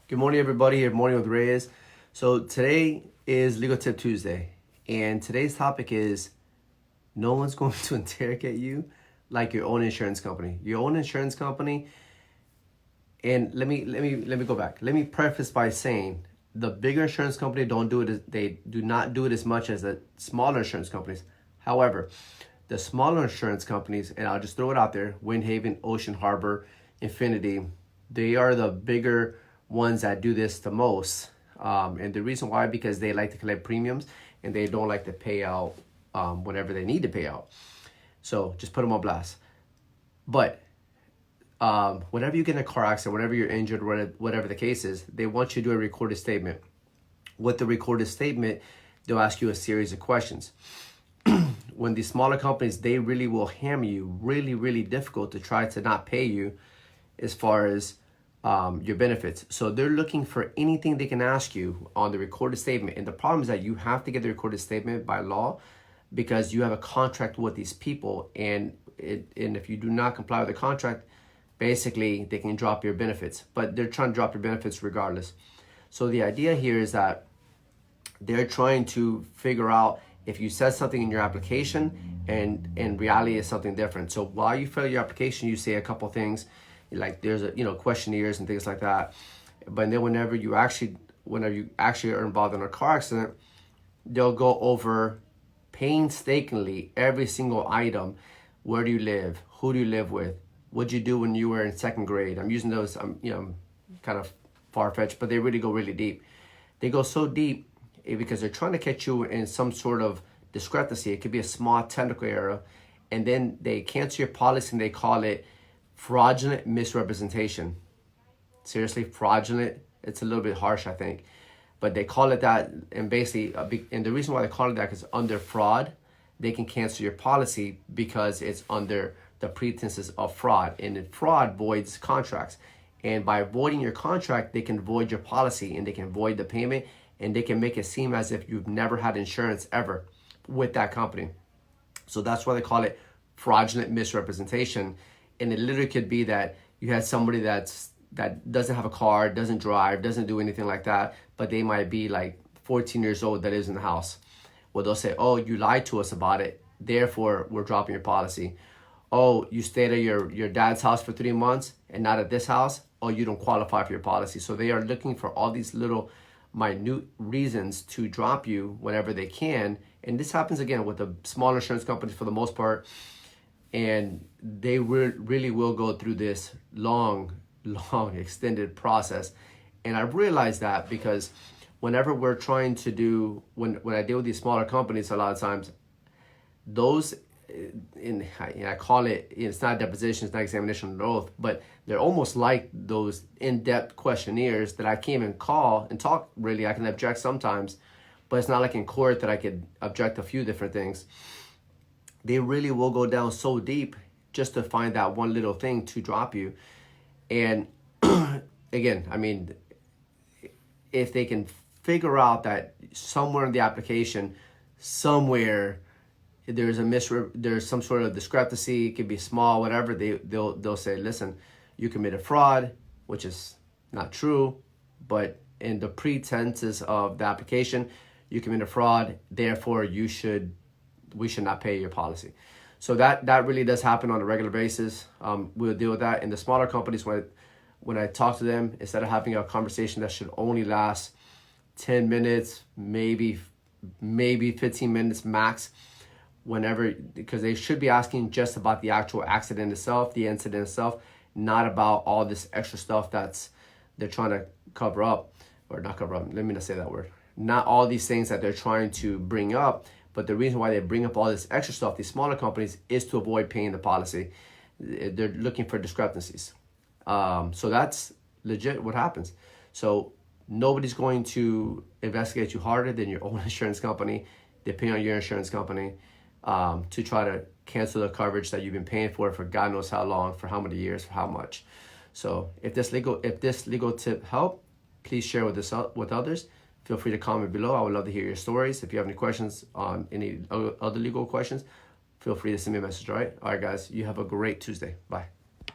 Good morning, everybody. Good morning with Reyes. So today is Legal Tip Tuesday, and today's topic is no one's going to interrogate you like your own insurance company. Your own insurance company. And let me go back. Let me preface by saying the bigger insurance company they do not do it as much as the smaller insurance companies. However, the smaller insurance companies, and I'll just throw it out there, Windhaven, Ocean Harbor, Infinity, they are the bigger ones that do this the most. And the reason why, because they like to collect premiums and they don't like to pay out whenever they need to pay out. So just put them on blast. But whenever you get in a car accident, whenever you're injured, whatever the case is, they want you to do a recorded statement. With the recorded statement, they'll ask you a series of questions. When these smaller companies, they really will hammer you really difficult to try to not pay you as far as your benefits. So they're looking for anything they can ask you on the recorded statement. And the problem is that you have to get the recorded statement by law because you have a contract with these people. And if you do not comply with the contract, basically they can drop your benefits. But they're trying to drop your benefits regardless. So the idea here is that they're trying to figure out if you said something in your application and in reality is something different. So while you fill your application, you say a couple things, like there's questionnaires and things like that. But then whenever you actually are involved in a car accident, they'll go over painstakingly every single item. Where do you live? Who do you live with? What'd you do when you were in second grade? I'm using those, kind of far-fetched, but they really go really deep. They go so deep because they're trying to catch you in some sort of discrepancy. It could be a small technical error, and then they cancel your policy and they call it fraudulent misrepresentation. Seriously, fraudulent. It's a little bit harsh, I think, but they call it that. And basically, and the reason why they call it that is under fraud, they can cancel your policy because it's under the pretenses of fraud, and fraud voids contracts. And by voiding your contract, they can void your policy and they can void the payment and they can make it seem as if you've never had insurance ever with that company. So that's why they call it fraudulent misrepresentation. And it literally could be that you had somebody that doesn't have a car, doesn't drive, doesn't do anything like that, but they might be like 14 years old that lives in the house. Well, they'll say, oh, you lied to us about it, therefore we're dropping your policy. Oh, you stayed at your dad's house for 3 months and not at this house, oh, you don't qualify for your policy. So they are looking for all these little minute reasons to drop you whenever they can. And this happens again with the smaller insurance companies for the most part. And they really will go through this long extended process. And I realized that because whenever we're trying to do, when I deal with these smaller companies, a lot of times, those, I call it, it's not deposition, it's not examination under oath, but they're almost like those in-depth questionnaires that I can't even call and talk really. I can object sometimes, but it's not like in court that I could object a few different things. They really will go down so deep just to find that one little thing to drop you. And again, I mean, if they can figure out that somewhere in the application, somewhere there's some sort of discrepancy, it could be small, whatever, they'll say, listen, you committed fraud, which is not true, but in the pretenses of the application, you committed fraud, therefore we should not pay your policy. So that really does happen on a regular basis. We'll deal with that. In the smaller companies, when I talk to them, instead of having a conversation that should only last 10 minutes, maybe 15 minutes max, because they should be asking just about the actual accident itself, the incident itself, not about all this extra stuff they're trying to cover up, or not cover up, let me not say that word. Not all these things that they're trying to bring up, but the reason why they bring up all this extra stuff, these smaller companies, is to avoid paying the policy. They're looking for discrepancies. So that's legit what happens. So nobody's going to investigate you harder than your own insurance company, depending on your insurance company, to try to cancel the coverage that you've been paying for God knows how long, for how many years, for how much. So if this legal tip helped, please share with others. Feel free to comment below. I would love to hear your stories. If you have any questions on any other legal questions, feel free to send me a message, all right? All right, guys, you have a great Tuesday. Bye.